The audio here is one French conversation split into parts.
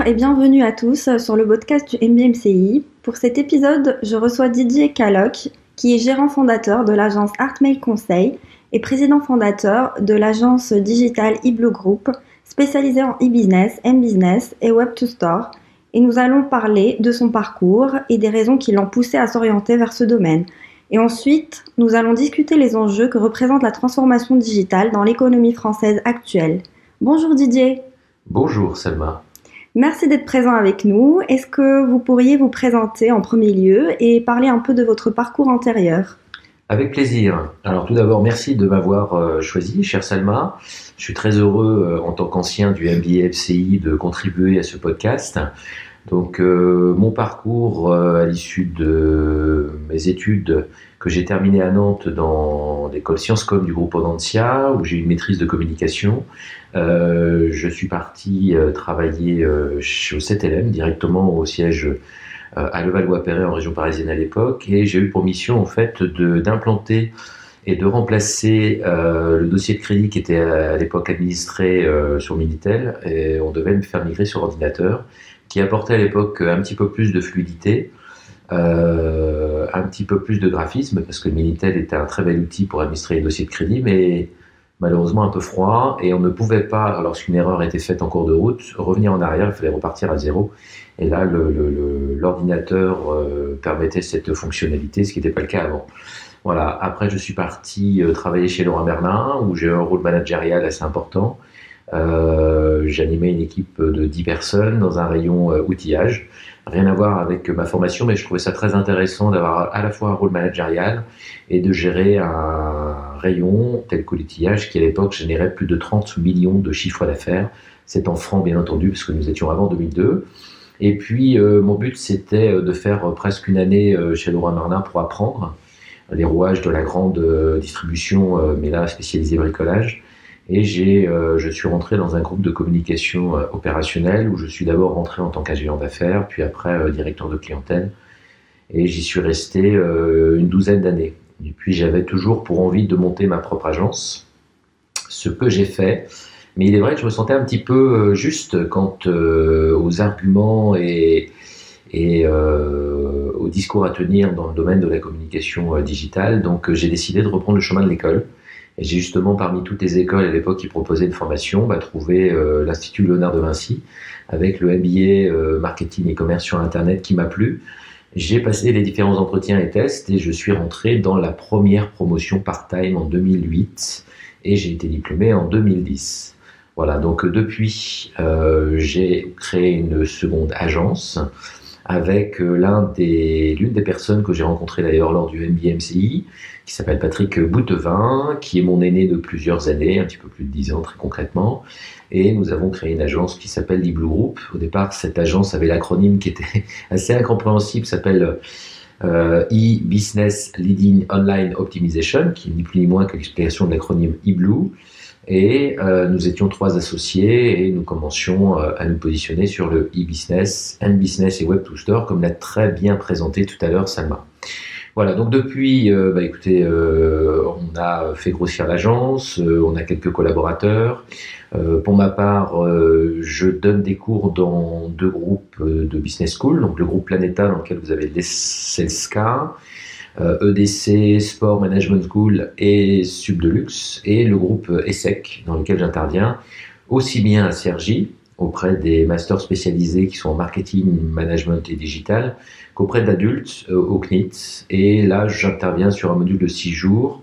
et bienvenue à tous sur le podcast du MBMCI. Pour cet épisode, je reçois Didier Caloc, qui est gérant fondateur de l'agence Artmail Conseil et président fondateur de l'agence digitale eBlue Group, spécialisée en e-business, m-business et web-to-store. Et nous allons parler de son parcours et des raisons qui l'ont poussé à s'orienter vers ce domaine. Et ensuite, nous allons discuter les enjeux que représente la transformation digitale dans l'économie française actuelle. Bonjour Didier. Bonjour Salma. Merci d'être présent avec nous. Est-ce que vous pourriez vous présenter en premier lieu et parler un peu de votre parcours antérieur ? Avec plaisir. Alors tout d'abord, merci de m'avoir choisi, chère Salma. Je suis très heureux en tant qu'ancien du MBA FCI de contribuer à ce podcast. Donc mon parcours à l'issue de mes études que j'ai terminées à Nantes dans l'école Sciences Com du groupe Audencia, où j'ai eu une maîtrise de communication. Je suis parti travailler au 7LM, directement au siège à Levallois-Perret en région parisienne à l'époque, et j'ai eu pour mission en fait d'implanter et de remplacer le dossier de crédit qui était à l'époque administré sur Minitel, et on devait me faire migrer sur ordinateur, qui apportait à l'époque un petit peu plus de fluidité, un petit peu plus de graphisme, parce que Minitel était un très bel outil pour administrer les dossiers de crédit, mais malheureusement un peu froid, et on ne pouvait pas, lorsqu'une erreur était faite en cours de route, revenir en arrière, il fallait repartir à zéro. Et là, l'ordinateur permettait cette fonctionnalité, ce qui n'était pas le cas avant. Voilà. Après, je suis parti travailler chez Leroy Merlin, où j'ai eu un rôle managérial assez important. J'animais une équipe de 10 personnes dans un rayon outillage. Rien à voir avec ma formation, mais je trouvais ça très intéressant d'avoir à la fois un rôle managérial et de gérer un rayon tel que l'outillage qui à l'époque générait plus de 30 millions de chiffres d'affaires. C'est en francs bien entendu, parce que nous étions avant 2002. Et puis mon but c'était de faire presque une année chez Leroy Merlin pour apprendre les rouages de la grande distribution, mais là spécialisée bricolage. Et je suis rentré dans un groupe de communication opérationnelle où je suis d'abord rentré en tant qu'agent d'affaires, puis après directeur de clientèle. Et j'y suis resté une douzaine d'années. Et puis j'avais toujours pour envie de monter ma propre agence, ce que j'ai fait. Mais il est vrai que je me sentais un petit peu juste quant aux arguments et au discours à tenir dans le domaine de la communication digitale. Donc j'ai décidé de reprendre le chemin de l'école. Et j'ai justement, parmi toutes les écoles à l'époque qui proposaient une formation, trouvé l'Institut Léonard de Vinci, avec le MBA Marketing et Commerce sur Internet qui m'a plu. J'ai passé les différents entretiens et tests et je suis rentré dans la première promotion part-time en 2008 et j'ai été diplômé en 2010. Voilà, donc depuis, j'ai créé une seconde agence avec l'une des personnes que j'ai rencontrées d'ailleurs lors du MBMCI, qui s'appelle Patrick Boutevin, qui est mon aîné de plusieurs années, un petit peu plus de 10 ans très concrètement, et nous avons créé une agence qui s'appelle l'eBlue Group. Au départ, cette agence avait l'acronyme qui était assez incompréhensible, s'appelle e-Business Leading Online Optimization, qui n'est ni plus ni moins que l'explication de l'acronyme eBlue. Et nous étions 3 associés et nous commencions à nous positionner sur le e-business, m-business et web-to-store, comme l'a très bien présenté tout à l'heure Salma. Voilà, donc depuis, écoutez, on a fait grossir l'agence, on a quelques collaborateurs. Pour ma part, je donne des cours dans 2 groupes de business school, donc le groupe Planeta dans lequel vous avez l'ESSELSCA, EDC, Sport Management School et Subdelux, et le groupe ESSEC dans lequel j'interviens aussi bien à Cergy auprès des masters spécialisés qui sont en marketing, management et digital qu'auprès d'adultes au CNIT. Et là, j'interviens sur un module de 6 jours.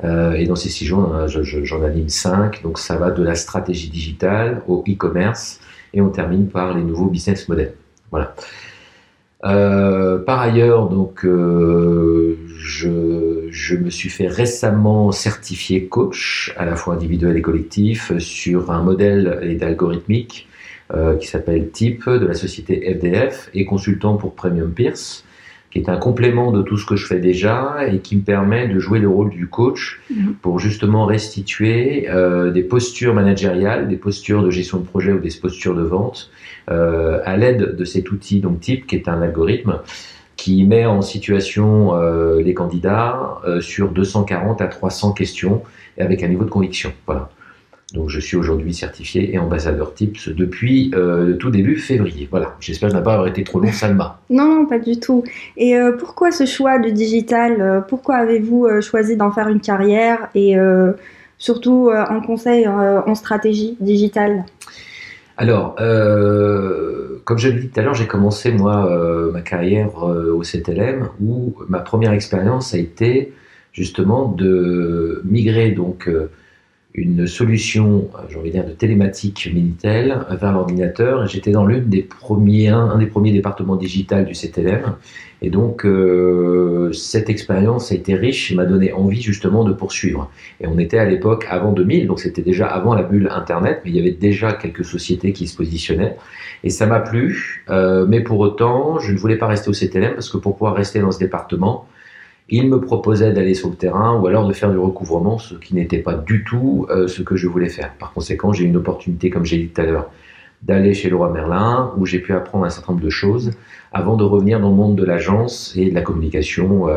Et dans ces 6 jours, j'en anime 5. Donc ça va de la stratégie digitale au e-commerce et on termine par les nouveaux business models. Voilà. Par ailleurs, donc, je me suis fait récemment certifier coach, à la fois individuel et collectif, sur un modèle et d'algorithmique qui s'appelle TIP de la société FDF et consultant pour Premium Peers, qui est un complément de tout ce que je fais déjà et qui me permet de jouer le rôle du coach pour justement restituer des postures managériales, des postures de gestion de projet ou des postures de vente à l'aide de cet outil, donc TIP, qui est un algorithme qui met en situation les candidats sur 240 à 300 questions et avec un niveau de conviction. Voilà. Donc je suis aujourd'hui certifié et ambassadeur TIPS depuis le tout début février. Voilà, j'espère ne pas avoir été trop long, Salma. Non, pas du tout. Et pourquoi ce choix du digital? Pourquoi avez-vous choisi d'en faire une carrière et surtout en conseil en stratégie digitale? Alors, comme je l'ai dit tout à l'heure, j'ai commencé moi ma carrière au CTLM où ma première expérience a été justement de migrer donc une solution, j'ai envie de dire, de télématique Minitel vers l'ordinateur. J'étais dans un des premiers départements digital du CTLM. Et donc, cette expérience a été riche et m'a donné envie justement de poursuivre. Et on était à l'époque avant 2000, donc c'était déjà avant la bulle Internet, mais il y avait déjà quelques sociétés qui se positionnaient. Et ça m'a plu, mais pour autant, je ne voulais pas rester au CTLM parce que pour pouvoir rester dans ce département, il me proposait d'aller sur le terrain ou alors de faire du recouvrement, ce qui n'était pas du tout ce que je voulais faire. Par conséquent, j'ai eu une opportunité, comme j'ai dit tout à l'heure, d'aller chez Leroy Merlin, où j'ai pu apprendre un certain nombre de choses avant de revenir dans le monde de l'agence et de la communication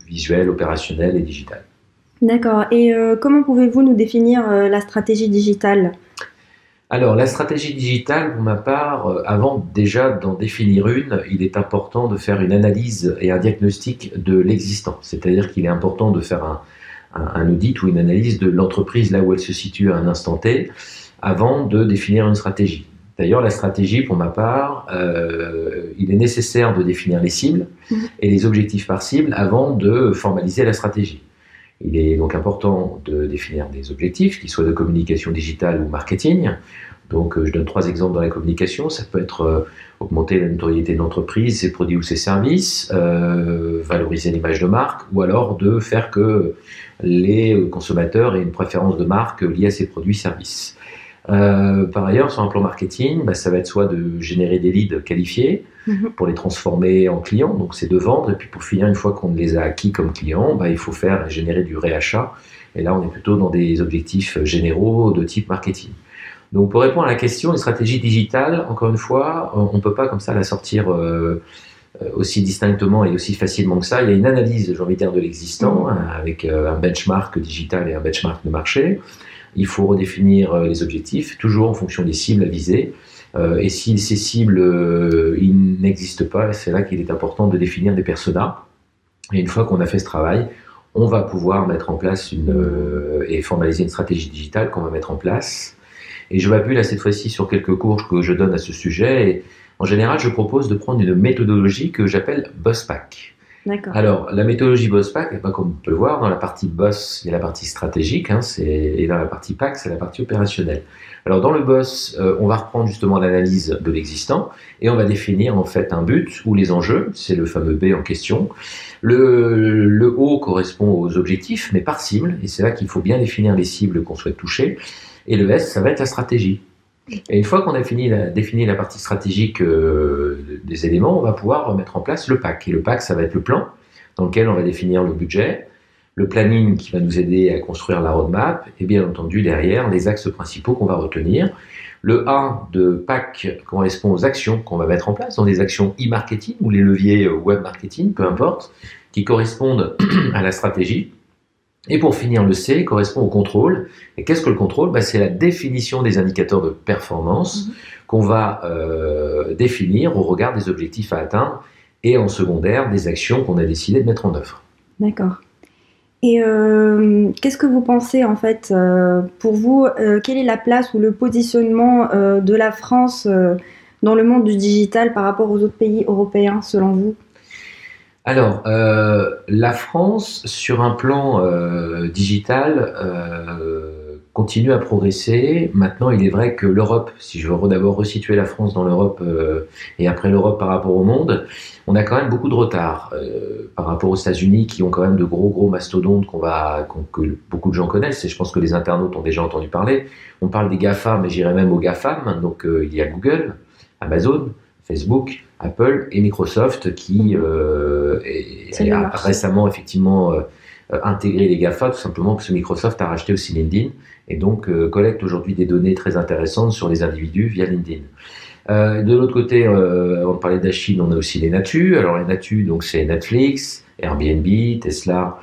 visuelle, opérationnelle et digitale. D'accord. Et comment pouvez-vous nous définir la stratégie digitale? Alors, la stratégie digitale, pour ma part, avant déjà d'en définir une, il est important de faire une analyse et un diagnostic de l'existant. C'est-à-dire qu'il est important de faire un audit ou une analyse de l'entreprise là où elle se situe à un instant T, avant de définir une stratégie. D'ailleurs, la stratégie, pour ma part, il est nécessaire de définir les cibles et les objectifs par cible avant de formaliser la stratégie. Il est donc important de définir des objectifs, qu'ils soient de communication digitale ou marketing. Donc, je donne 3 exemples dans la communication. Ça peut être augmenter la notoriété de l'entreprise, ses produits ou ses services, valoriser l'image de marque, ou alors de faire que les consommateurs aient une préférence de marque liée à ses produits et services. Par ailleurs, sur un plan marketing, ça va être soit de générer des leads qualifiés pour les transformer en clients, donc c'est de vendre, et puis pour finir, une fois qu'on les a acquis comme clients, il faut générer du réachat, et là on est plutôt dans des objectifs généraux de type marketing. Donc pour répondre à la question, une stratégie digitale, encore une fois, on ne peut pas comme ça la sortir aussi distinctement et aussi facilement que ça. Il y a une analyse, j'ai envie de dire, de l'existant, avec un benchmark digital et un benchmark de marché. Il faut redéfinir les objectifs, toujours en fonction des cibles à viser. Et si ces cibles ils n'existent pas, c'est là qu'il est important de définir des personas. Et une fois qu'on a fait ce travail, on va pouvoir mettre en place et formaliser une stratégie digitale qu'on va mettre en place. Et je m'appuie là cette fois-ci sur quelques cours que je donne à ce sujet. Et en général, je propose de prendre une méthodologie que j'appelle BOSS-PAC. D'accord. Alors, la méthodologie BOSS-PAC, comme on peut le voir, dans la partie BOSS, il y a la partie stratégique, et dans la partie PAC, c'est la partie opérationnelle. Alors, dans le BOSS, on va reprendre justement l'analyse de l'existant, et on va définir en fait un but ou les enjeux, c'est le fameux B en question. Le O correspond aux objectifs, mais par cible, et c'est là qu'il faut bien définir les cibles qu'on souhaite toucher, et le S, ça va être la stratégie. Et une fois qu'on a défini la partie stratégique des éléments, on va pouvoir mettre en place le PAC. Et le PAC, ça va être le plan dans lequel on va définir le budget, le planning qui va nous aider à construire la roadmap, et bien entendu derrière les axes principaux qu'on va retenir. Le A de PAC correspond aux actions qu'on va mettre en place, dans des actions e-marketing ou les leviers web marketing, peu importe, qui correspondent à la stratégie. Et pour finir, le C correspond au contrôle. Et qu'est-ce que le contrôle ? C'est la définition des indicateurs de performance qu'on va définir au regard des objectifs à atteindre et en secondaire des actions qu'on a décidé de mettre en œuvre. D'accord. Et qu'est-ce que vous pensez en fait pour vous, quelle est la place ou le positionnement de la France dans le monde du digital par rapport aux autres pays européens selon vous ? Alors, la France, sur un plan digital, continue à progresser. Maintenant, il est vrai que l'Europe, si je veux d'abord resituer la France dans l'Europe et après l'Europe par rapport au monde, on a quand même beaucoup de retard par rapport aux États-Unis qui ont quand même de gros mastodontes que beaucoup de gens connaissent, et je pense que les internautes ont déjà entendu parler. On parle des GAFA, mais j'irais même aux GAFAM. Donc, il y a Google, Amazon, Facebook, Apple et Microsoft qui a récemment effectivement intégré les GAFA, tout simplement parce que Microsoft a racheté aussi LinkedIn et donc collecte aujourd'hui des données très intéressantes sur les individus via LinkedIn. De l'autre côté, avant de parler de la Chine, on a aussi les Natu. Alors les Natu, donc c'est Netflix, Airbnb, Tesla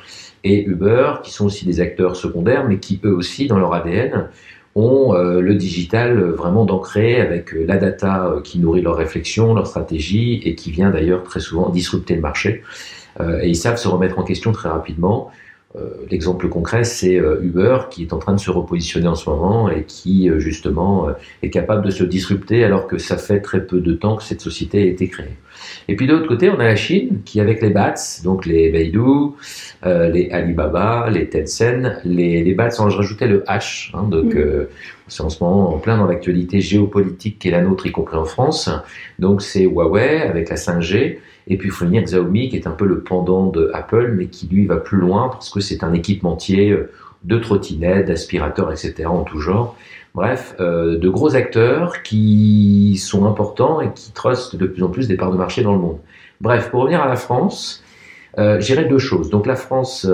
et Uber, qui sont aussi des acteurs secondaires, mais qui eux aussi, dans leur ADN, ont le digital vraiment d'ancré avec la data qui nourrit leur réflexion, leur stratégie, et qui vient d'ailleurs très souvent disrupter le marché. Et ils savent se remettre en question très rapidement. L'exemple concret, c'est Uber qui est en train de se repositionner en ce moment et qui justement est capable de se disrupter alors que ça fait très peu de temps que cette société a été créée. Et puis de l'autre côté, on a la Chine qui avec les BATS, donc les Baidu, les Alibaba, les Tencent, les BATS, je rajoutais le H, c'est en ce moment en plein dans l'actualité géopolitique qui est la nôtre, y compris en France. Donc c'est Huawei avec la 5G. Et puis il faut venir Xiaomi qui est un peu le pendant de Apple, mais qui lui va plus loin parce que c'est un équipementier de trottinettes, d'aspirateurs, etc. en tout genre. Bref, de gros acteurs qui sont importants et qui trustent de plus en plus des parts de marché dans le monde. Bref, pour revenir à la France, j'irais deux choses. Donc la France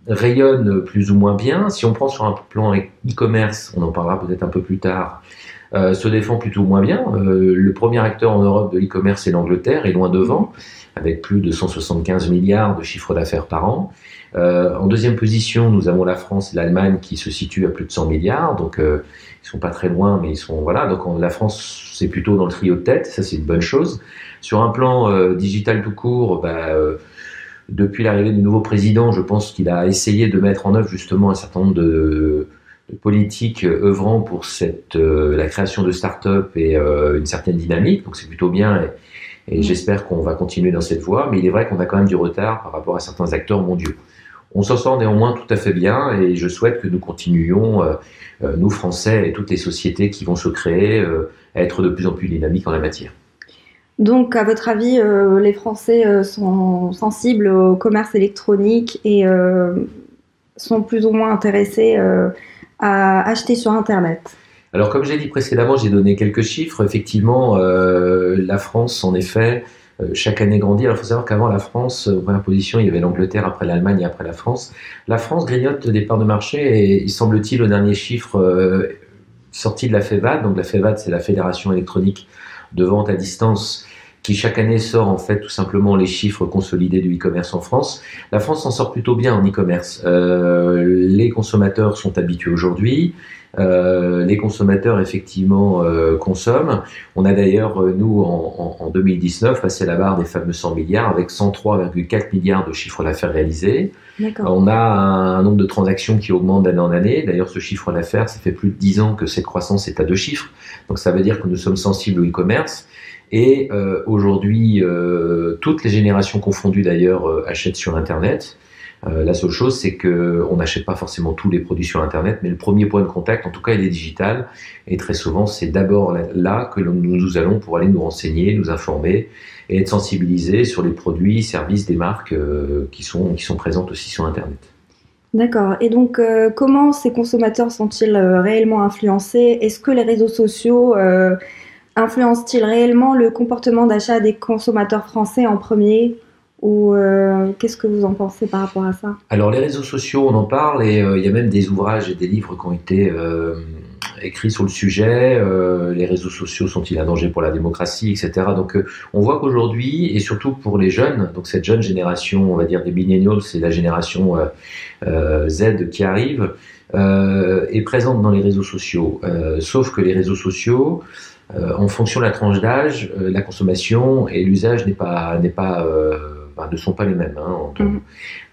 rayonne plus ou moins bien. Si on prend sur un plan e-commerce, on en parlera peut-être un peu plus tard, se défend plutôt moins bien. Le premier acteur en Europe de l'e-commerce, c'est l'Angleterre, et loin devant, avec plus de 175 milliards de chiffre d'affaires par an. En deuxième position, nous avons la France et l'Allemagne qui se situent à plus de 100 milliards, donc ils sont pas très loin, mais ils sont voilà. Donc la France, c'est plutôt dans le trio de tête, ça c'est une bonne chose. Sur un plan digital tout court, depuis l'arrivée du nouveau président, je pense qu'il a essayé de mettre en œuvre justement un certain nombre de politiques œuvrant pour la création de start-up et une certaine dynamique, donc c'est plutôt bien et j'espère qu'on va continuer dans cette voie, mais il est vrai qu'on a quand même du retard par rapport à certains acteurs mondiaux. On s'en sort néanmoins tout à fait bien et je souhaite que nous continuions, nous Français et toutes les sociétés qui vont se créer, à être de plus en plus dynamiques en la matière. Donc, à votre avis, les Français sont sensibles au commerce électronique et sont plus ou moins intéressés à acheter sur Internet? Alors, comme j'ai dit précédemment, j'ai donné quelques chiffres. Effectivement, la France, en effet, chaque année grandit. Alors, il faut savoir qu'avant la France, en première position, il y avait l'Angleterre, après l'Allemagne et après la France. La France grignote des parts de marché et il semble-t-il, au dernier chiffre sorti de la FEVAD, donc la FEVAD, c'est la Fédération électronique de vente à distance, qui chaque année sort en fait tout simplement les chiffres consolidés du e-commerce en France. La France s'en sort plutôt bien en e-commerce. Les consommateurs sont habitués aujourd'hui. Les consommateurs effectivement consomment. On a d'ailleurs, nous, en 2019, passé la barre des fameux 100 milliards avec 103,4 milliards de chiffre d'affaires réalisés. On a un nombre de transactions qui augmente d'année en année. D'ailleurs, ce chiffre d'affaires, ça fait plus de 10 ans que cette croissance est à deux chiffres. Donc ça veut dire que nous sommes sensibles au e-commerce. Et aujourd'hui, toutes les générations confondues d'ailleurs achètent sur Internet. La seule chose, c'est qu'on n'achète pas forcément tous les produits sur Internet, mais le premier point de contact, en tout cas, il est digital. Et très souvent, c'est d'abord là que nous allons pour aller nous renseigner, nous informer et être sensibilisés sur les produits, services des marques qui sont présentes aussi sur Internet. D'accord. Et donc, comment ces consommateurs sont-ils réellement influencés? Est-ce que les réseaux sociaux influencent-ils réellement le comportement d'achat des consommateurs français en premier? Ou qu'est-ce que vous en pensez par rapport à ça? Alors les réseaux sociaux, on en parle et il y a même des ouvrages et des livres qui ont été écrits sur le sujet. Les réseaux sociaux sont-ils un danger pour la démocratie, etc. Donc on voit qu'aujourd'hui, et surtout pour les jeunes, donc cette jeune génération, on va dire des millennials, c'est la génération Z qui arrive, est présente dans les réseaux sociaux. Sauf que les réseaux sociaux, en fonction de la tranche d'âge, la consommation et l'usage ne sont pas les mêmes.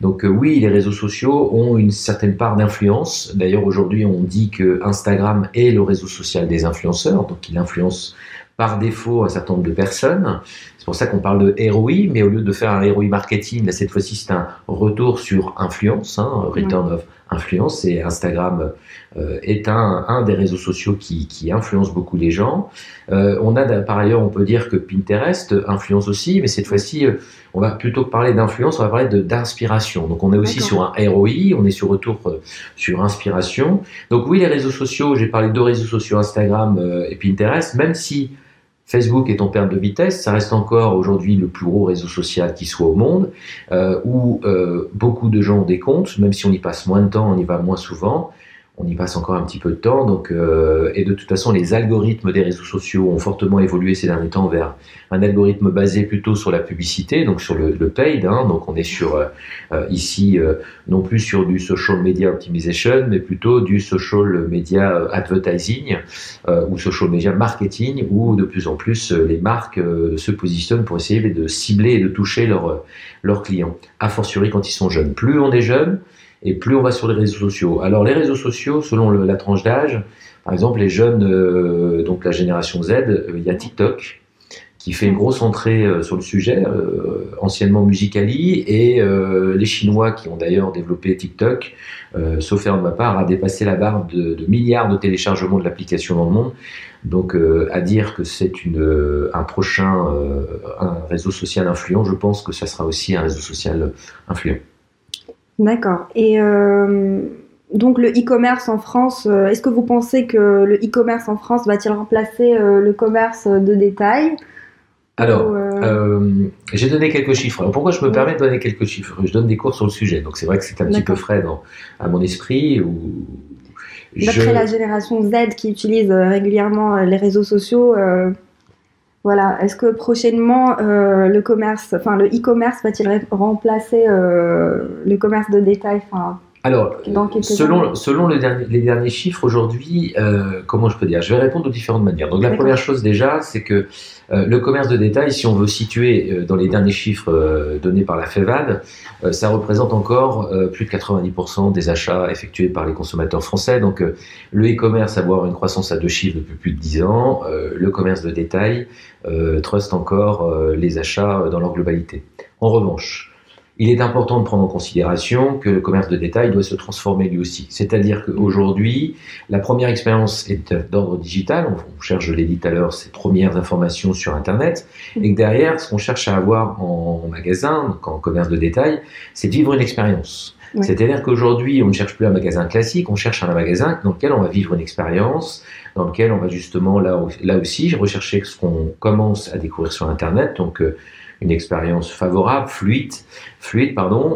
Donc oui, les réseaux sociaux ont une certaine part d'influence. D'ailleurs, aujourd'hui, on dit que Instagram est le réseau social des influenceurs, donc il influence par défaut un certain nombre de personnes. C'est pour ça qu'on parle de ROI, mais au lieu de faire un ROI marketing, là, cette fois-ci, c'est un retour sur influence, return of influence, et Instagram est un des réseaux sociaux qui influence beaucoup les gens. On a par ailleurs, on peut dire que Pinterest influence aussi, mais cette fois-ci, on va plutôt que parler d'influence, on va parler d'inspiration. Donc on est aussi sur un ROI, on est sur retour sur inspiration. Donc oui, les réseaux sociaux, j'ai parlé de deux réseaux sociaux, Instagram et Pinterest, même si Facebook est en perte de vitesse, ça reste encore aujourd'hui le plus gros réseau social qui soit au monde, où beaucoup de gens ont des comptes, même si on y passe moins de temps, on y va moins souvent. on y passe encore un petit peu de temps. Donc, et de toute façon, les algorithmes des réseaux sociaux ont fortement évolué ces derniers temps vers un algorithme basé plutôt sur la publicité, donc sur le paid. Hein, donc, on est sur ici non plus sur du social media optimization, mais plutôt du social media advertising ou social media marketing, où de plus en plus les marques se positionnent pour essayer de cibler et de toucher leurs clients, a fortiori quand ils sont jeunes. Plus on est jeune, et plus on va sur les réseaux sociaux. Alors les réseaux sociaux, selon la tranche d'âge, par exemple les jeunes, donc la génération Z, il y a TikTok qui fait une grosse entrée sur le sujet, anciennement Musical.ly, et les Chinois qui ont d'ailleurs développé TikTok, sauf erreur de ma part, a dépassé la barre de milliards de téléchargements de l'application dans le monde. Donc à dire que c'est un prochain un réseau social influent, je pense que ça sera aussi un réseau social influent. D'accord. Et donc le e-commerce en France, est-ce que vous pensez que le e-commerce en France va-t-il remplacer le commerce de détail? Alors, j'ai donné quelques chiffres. Alors, pourquoi je me permets de donner quelques chiffres? Je donne des cours sur le sujet, donc c'est vrai que c'est un petit peu frais à mon esprit. D'après la génération Z qui utilise régulièrement les réseaux sociaux, voilà. Est-ce que prochainement le e-commerce va-t-il remplacer le commerce de détail? Alors, selon les derniers chiffres aujourd'hui, comment je peux dire? Je vais répondre de différentes manières. Donc, la première chose déjà, c'est que le commerce de détail, si on veut situer dans les derniers chiffres donnés par la FEVAD, ça représente encore plus de 90% des achats effectués par les consommateurs français. Donc, le e-commerce a avoir une croissance à 2 chiffres depuis plus de 10 ans. Le commerce de détail truste encore les achats dans leur globalité. En revanche, il est important de prendre en considération que le commerce de détail doit se transformer lui aussi. C'est-à-dire qu'aujourd'hui, la première expérience est d'ordre digital. On cherche, je l'ai dit tout à l'heure, ces premières informations sur Internet. Et que derrière, ce qu'on cherche à avoir en magasin, donc en commerce de détail, c'est de vivre une expérience. Oui. C'est-à-dire qu'aujourd'hui, on ne cherche plus un magasin classique, on cherche un magasin dans lequel on va vivre une expérience, dans lequel on va justement, là aussi, rechercher ce qu'on commence à découvrir sur Internet. Donc, une expérience favorable, fluide,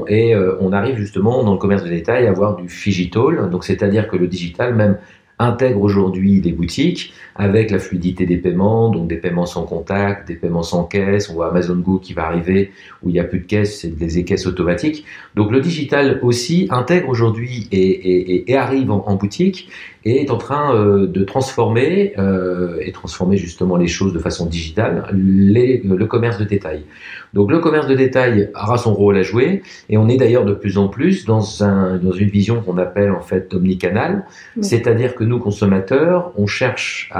et on arrive justement dans le commerce de détail à avoir du phygital, donc c'est-à-dire que le digital même intègre aujourd'hui les boutiques avec la fluidité des paiements, donc des paiements sans contact, des paiements sans caisse. On voit Amazon Go qui va arriver où il n'y a plus de caisse, c'est des caisses automatiques. Donc le digital aussi intègre aujourd'hui et arrive en boutique et est en train de transformer justement les choses de façon digitale, le commerce de détail. Donc le commerce de détail aura son rôle à jouer et on est d'ailleurs de plus en plus dans une vision qu'on appelle en fait omnicanal, c'est-à-dire que nous consommateurs, on cherche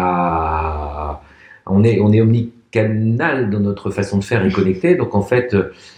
on est omnicanal dans notre façon de faire et connecter. Donc en fait,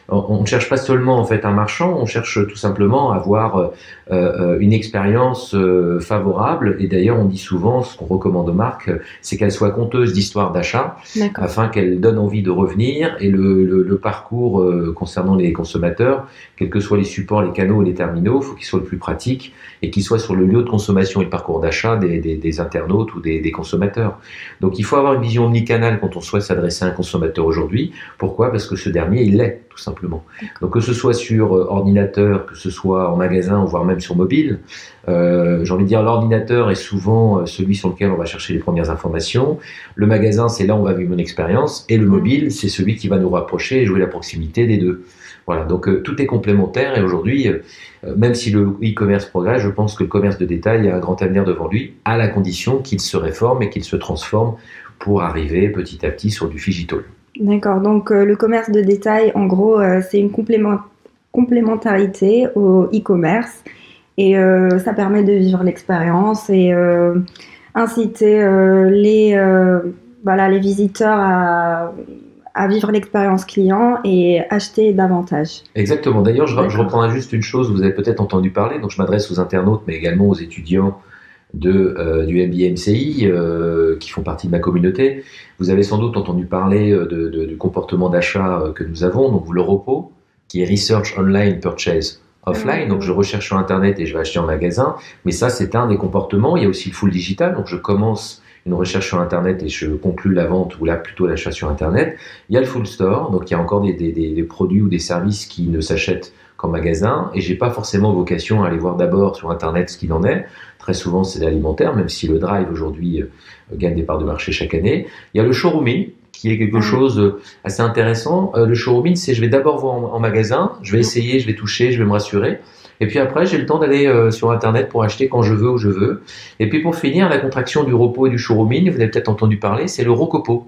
on ne cherche pas seulement en fait un marchand, on cherche tout simplement à avoir une expérience favorable. Et d'ailleurs, on dit souvent, ce qu'on recommande aux marques, c'est qu'elles soient conteuses d'histoires d'achat, afin qu'elles donnent envie de revenir. Et le parcours concernant les consommateurs, quels que soient les supports, les canaux et les terminaux, il faut qu'il soit le plus pratique et qu'il soit sur le lieu de consommation et le parcours d'achat des internautes ou des consommateurs. Donc il faut avoir une vision omnicanale quand on souhaite s'adresser à un consommateur aujourd'hui. Pourquoi? Parce que ce dernier, il l'est, tout simplement. Donc que ce soit sur ordinateur, que ce soit en magasin, voire même sur mobile, j'ai envie de dire l'ordinateur est souvent celui sur lequel on va chercher les premières informations. Le magasin, c'est là où on va vivre une expérience. Et le mobile, c'est celui qui va nous rapprocher et jouer la proximité des deux. Voilà, donc tout est complémentaire et aujourd'hui, même si le e-commerce progresse, je pense que le commerce de détail a un grand avenir devant lui, à la condition qu'il se réforme et qu'il se transforme pour arriver petit à petit sur du phygital. D'accord, donc le commerce de détail, en gros, c'est une complémentarité au e-commerce et ça permet de vivre l'expérience et inciter les visiteurs à vivre l'expérience client et acheter davantage. Exactement. D'ailleurs, je reprendrai juste une chose, vous avez peut-être entendu parler, donc je m'adresse aux internautes, mais également aux étudiants du MBA MCI qui font partie de ma communauté. Vous avez sans doute entendu parler du comportement d'achat que nous avons, donc le ROPO, qui est Research Online Purchase Offline, donc je recherche sur Internet et je vais acheter en magasin, mais ça c'est un des comportements. Il y a aussi le full digital, donc je commence une recherche sur Internet et je conclue la vente ou là plutôt l'achat sur Internet. Il y a le full store, donc il y a encore des produits ou des services qui ne s'achètent qu'en magasin, et j'ai pas forcément vocation à aller voir d'abord sur Internet ce qu'il en est. Très souvent, c'est l'alimentaire, même si le drive aujourd'hui gagne des parts de marché chaque année. Il y a le showrooming, qui est quelque chose assez intéressant. Le showrooming, c'est je vais d'abord voir en magasin, je vais essayer, je vais toucher, je vais me rassurer. Et puis après, j'ai le temps d'aller sur Internet pour acheter quand je veux, où je veux. Et puis pour finir, la contraction du repos et du showrooming, vous avez peut-être entendu parler, c'est le ROCOPO.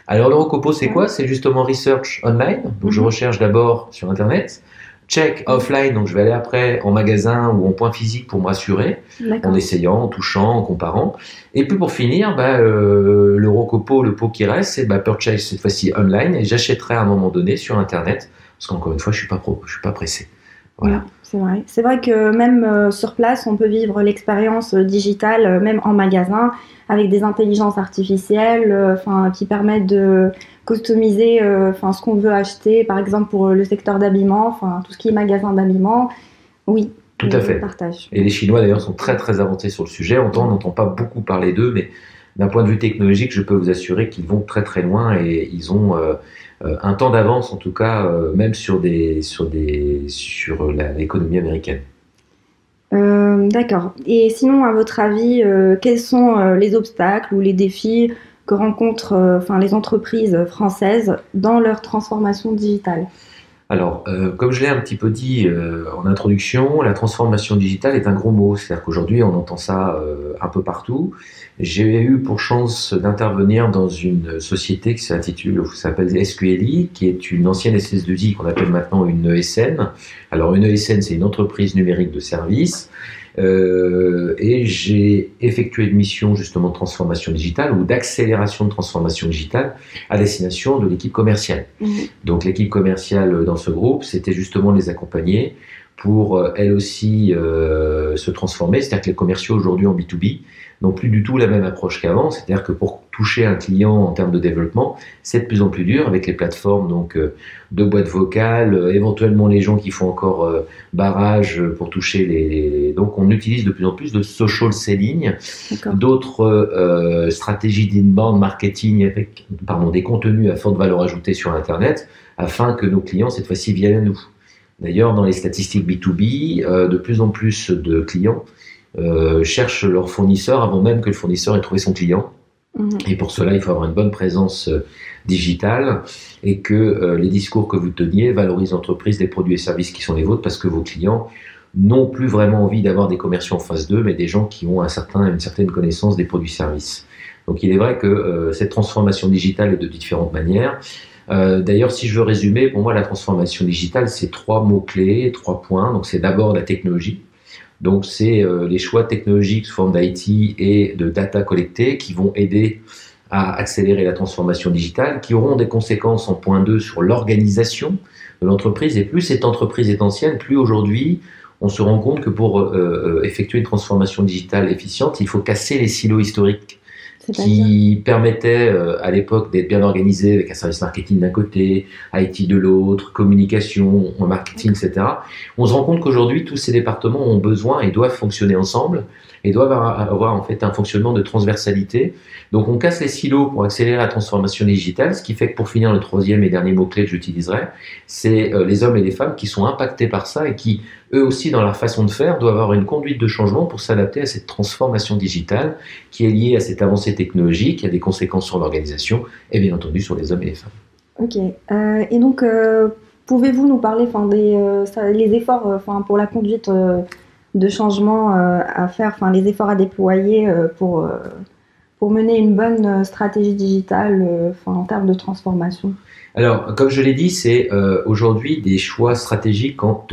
Alors le ROCOPO, c'est quoi? C'est justement research online. Donc je recherche d'abord sur Internet. Check offline, donc je vais aller après en magasin ou en point physique pour me rassurer, en essayant, en touchant, en comparant. Et puis pour finir, le ROCOPO, le pot qui reste, c'est purchase cette fois-ci online, et j'achèterai à un moment donné sur Internet, parce qu'encore une fois, je suis pas pressé. Voilà. Ouais, c'est vrai que même sur place, on peut vivre l'expérience digitale, même en magasin, avec des intelligences artificielles qui permettent de customiser ce qu'on veut acheter, par exemple pour le secteur d'habillement, tout ce qui est magasin d'habillement. Oui, tout à fait. Partage. Et les Chinois d'ailleurs sont très très avancés sur le sujet. On n'entend pas beaucoup parler d'eux, mais d'un point de vue technologique, je peux vous assurer qu'ils vont très très loin et ils ont un temps d'avance, en tout cas, même sur l'économie américaine. D'accord. Et sinon, à votre avis, quels sont les obstacles ou les défis que rencontrent les entreprises françaises dans leur transformation digitale? Alors, comme je l'ai un petit peu dit en introduction, la transformation digitale est un gros mot. C'est-à-dire qu'aujourd'hui, on entend ça un peu partout. J'ai eu pour chance d'intervenir dans une société qui s'appelle SQLI, qui est une ancienne SS2I qu'on appelle maintenant une ESN. Alors, une ESN, c'est une entreprise numérique de services. Et j'ai effectué une mission justement de transformation digitale ou d'accélération de transformation digitale à destination de l'équipe commerciale. Donc l'équipe commerciale dans ce groupe, c'était justement de les accompagner pour elle aussi se transformer. C'est-à-dire que les commerciaux aujourd'hui en B2B n'ont plus du tout la même approche qu'avant. C'est-à-dire que pour toucher un client en termes de développement, c'est de plus en plus dur avec les plateformes de boîtes vocales, éventuellement les gens qui font encore barrage pour toucher Donc on utilise de plus en plus de social selling, d'autres stratégies d'inbound marketing avec des contenus à forte valeur ajoutée sur Internet afin que nos clients cette fois-ci viennent à nous. D'ailleurs, dans les statistiques B2B, de plus en plus de clients cherchent leur fournisseur avant même que le fournisseur ait trouvé son client. Et pour cela, il faut avoir une bonne présence digitale et que les discours que vous teniez valorisent l'entreprise, les produits et services qui sont les vôtres, parce que vos clients n'ont plus vraiment envie d'avoir des commerciaux en face d'eux, mais des gens qui ont une certaine connaissance des produits et services. Donc il est vrai que cette transformation digitale est de différentes manières. D'ailleurs, si je veux résumer, pour moi, la transformation digitale, c'est 3 mots-clés, 3 points. Donc c'est d'abord la technologie. Donc, c'est les choix technologiques sous forme d'IT et de data collectée qui vont aider à accélérer la transformation digitale, qui auront des conséquences en point 2 sur l'organisation de l'entreprise. Et plus cette entreprise est ancienne, plus aujourd'hui, on se rend compte que pour effectuer une transformation digitale efficiente, il faut casser les silos historiques qui permettaient à l'époque d'être bien organisé avec un service marketing d'un côté, IT de l'autre, communication, marketing, etc. On se rend compte qu'aujourd'hui, tous ces départements ont besoin et doivent fonctionner ensemble et doivent avoir en fait un fonctionnement de transversalité. Donc on casse les silos pour accélérer la transformation digitale, ce qui fait que pour finir, le 3e et dernier mot-clé que j'utiliserai, c'est les hommes et les femmes qui sont impactés par ça et qui, eux aussi, dans leur façon de faire, doivent avoir une conduite de changement pour s'adapter à cette transformation digitale qui est liée à cette avancée technologique, qui a des conséquences sur l'organisation et bien entendu sur les hommes et les femmes. Ok. Et donc, pouvez-vous nous parler les efforts pour la conduite de changement à faire, les efforts à déployer pour mener une bonne stratégie digitale en termes de transformation? Alors, comme je l'ai dit, c'est aujourd'hui des choix stratégiques quant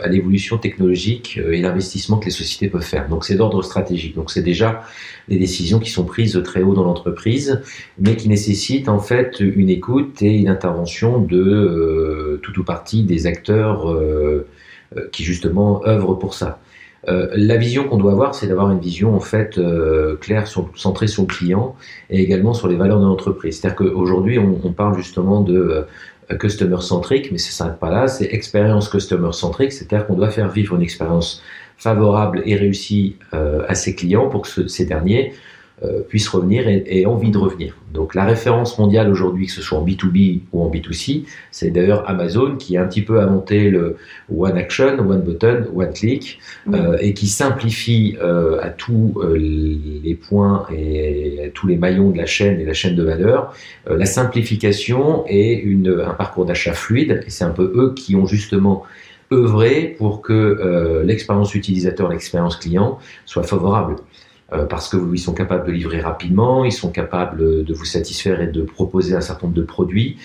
à l'évolution technologique et l'investissement que les sociétés peuvent faire. Donc, c'est d'ordre stratégique. Donc, c'est déjà des décisions qui sont prises très haut dans l'entreprise, mais qui nécessitent en fait une écoute et une intervention de tout ou partie des acteurs qui justement œuvrent pour ça. La vision qu'on doit avoir, c'est d'avoir une vision en fait claire, centrée sur le client et également sur les valeurs de l'entreprise. C'est-à-dire qu'aujourd'hui, on parle justement de customer centric, mais ça ne s'arrête pas là, c'est expérience customer centric, c'est-à-dire qu'on doit faire vivre une expérience favorable et réussie à ses clients pour que ces derniers puissent revenir et aient envie de revenir. Donc la référence mondiale aujourd'hui, que ce soit en B2B ou en B2C, c'est d'ailleurs Amazon qui a un petit peu inventé le One Action, One Button, One Click, et qui simplifie à tous les points et à tous les maillons de la chaîne et la chaîne de valeur la simplification et un parcours d'achat fluide. Et c'est un peu eux qui ont justement œuvré pour que l'expérience utilisateur, l'expérience client soit favorable. Parce qu'ils sont capables de livrer rapidement, ils sont capables de vous satisfaire et de proposer un certain nombre de produits.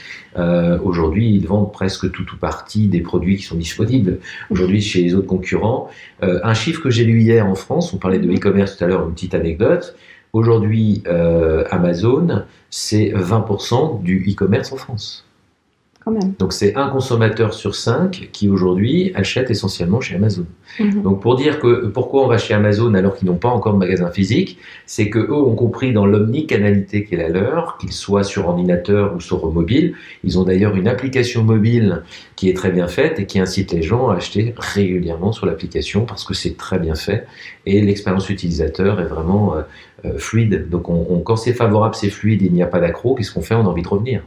Aujourd'hui, ils vendent presque tout ou partie des produits qui sont disponibles aujourd'hui chez les autres concurrents. Un chiffre que j'ai lu hier en France, on parlait de e-commerce tout à l'heure, une petite anecdote. Aujourd'hui, Amazon, c'est 20% du e-commerce en France. Quand même. Donc c'est un consommateur sur 5 qui aujourd'hui achète essentiellement chez Amazon. Donc pour dire que pourquoi on va chez Amazon alors qu'ils n'ont pas encore de magasin physique, c'est que eux ont compris dans l'omnicanalité qui est la leur, qu'ils soient sur ordinateur ou sur mobile. Ils ont d'ailleurs une application mobile qui est très bien faite et qui incite les gens à acheter régulièrement sur l'application parce que c'est très bien fait et l'expérience utilisateur est vraiment fluide. Donc quand c'est favorable, c'est fluide, il n'y a pas d'accroc, qu'est-ce qu'on fait? On a envie de revenir.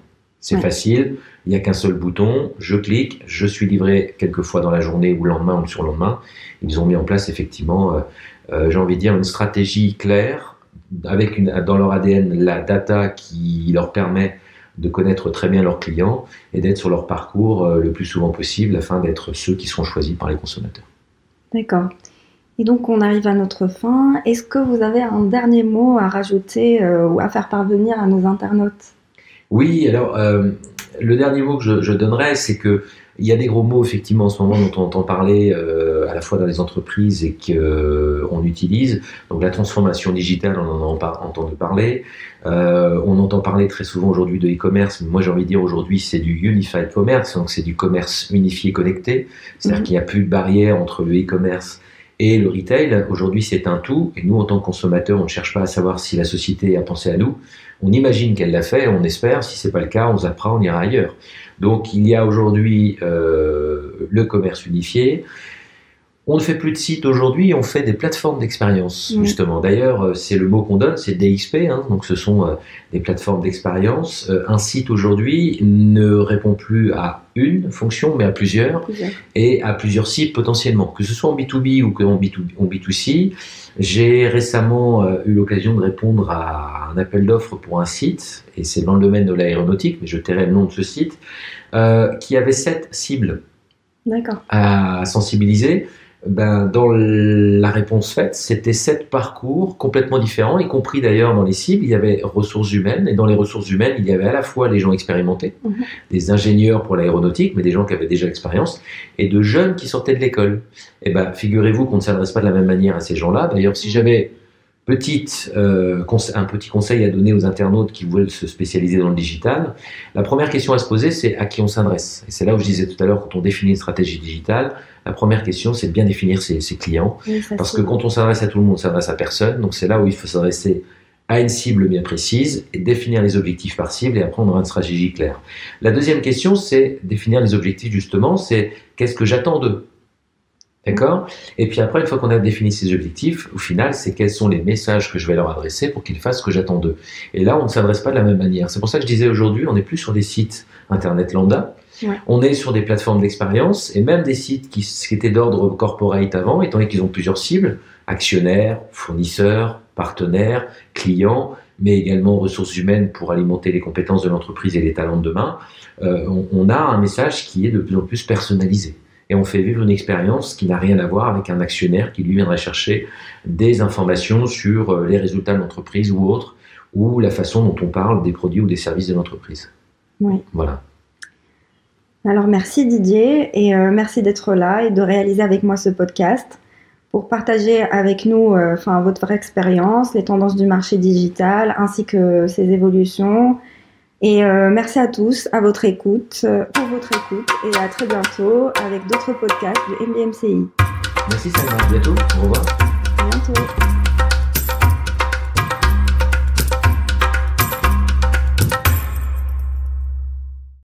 C'est facile, il n'y a qu'un seul bouton, je clique, je suis livré quelques fois dans la journée ou le lendemain ou le surlendemain. Ils ont mis en place effectivement, j'ai envie de dire, une stratégie claire, avec dans leur ADN la data qui leur permet de connaître très bien leurs clients et d'être sur leur parcours le plus souvent possible afin d'être ceux qui sont choisis par les consommateurs. D'accord. Et donc on arrive à notre fin. Est-ce que vous avez un dernier mot à rajouter ou à faire parvenir à nos internautes ? Oui, alors le dernier mot que je donnerais, c'est que il y a des gros mots effectivement en ce moment dont on entend parler à la fois dans les entreprises et qu'on utilise. Donc la transformation digitale, on en a entendu parler. On entend parler très souvent aujourd'hui de e-commerce, mais moi j'ai envie de dire aujourd'hui c'est du unified commerce, donc c'est du commerce unifié connecté. C'est-à-dire qu'il n'y a plus de barrière entre le e-commerce et le retail. Aujourd'hui c'est un tout, et nous en tant que consommateurs on ne cherche pas à savoir si la société a pensé à nous. On imagine qu'elle l'a fait, on espère. Si c'est pas le cas, on zappera, on ira ailleurs. Donc il y a aujourd'hui le commerce unifié. On ne fait plus de sites aujourd'hui, on fait des plateformes d'expérience, justement. D'ailleurs, c'est le mot qu'on donne, c'est DXP, donc ce sont des plateformes d'expérience. Un site aujourd'hui ne répond plus à une fonction, mais à plusieurs, et à plusieurs sites potentiellement, que ce soit en B2B ou en B2C. J'ai récemment eu l'occasion de répondre à un appel d'offres pour un site, et c'est dans le domaine de l'aéronautique, mais je tairai le nom de ce site, qui avait 7 cibles à sensibiliser. Dans la réponse faite, c'était 7 parcours complètement différents, y compris d'ailleurs dans les cibles, il y avait ressources humaines, et dans les ressources humaines, il y avait à la fois les gens expérimentés, des ingénieurs pour l'aéronautique, mais des gens qui avaient déjà l'expérience, et de jeunes qui sortaient de l'école. Et figurez-vous qu'on ne s'adresse pas de la même manière à ces gens-là. D'ailleurs, si j'avais un petit conseil à donner aux internautes qui veulent se spécialiser dans le digital, la première question à se poser, c'est à qui on s'adresse. Et c'est là où je disais tout à l'heure, quand on définit une stratégie digitale, la première question, c'est de bien définir ses clients. Parce que quand on s'adresse à tout le monde, on s'adresse à personne. Donc c'est là où il faut s'adresser à une cible bien précise et définir les objectifs par cible, et après on aura une stratégie claire. La deuxième question, c'est définir les objectifs justement, c'est qu'est-ce que j'attends d'eux. D'accord ? Et puis après, une fois qu'on a défini ces objectifs, au final, c'est quels sont les messages que je vais leur adresser pour qu'ils fassent ce que j'attends d'eux. Et là, on ne s'adresse pas de la même manière. C'est pour ça que je disais aujourd'hui, on n'est plus sur des sites internet lambda, on est sur des plateformes d'expérience, et même des sites qui étaient d'ordre corporate avant, étant donné qu'ils ont plusieurs cibles, actionnaires, fournisseurs, partenaires, clients, mais également ressources humaines pour alimenter les compétences de l'entreprise et les talents de demain. On a un message qui est de plus en plus personnalisé. Et on fait vivre une expérience qui n'a rien à voir avec un actionnaire qui lui viendrait chercher des informations sur les résultats de l'entreprise ou autres, ou la façon dont on parle des produits ou des services de l'entreprise. Voilà. Alors merci Didier, et merci d'être là et de réaliser avec moi ce podcast pour partager avec nous votre expérience, les tendances du marché digital ainsi que ses évolutions. Et merci à tous pour votre écoute, et à très bientôt avec d'autres podcasts du MBMCI. Merci Salma, à bientôt, au revoir.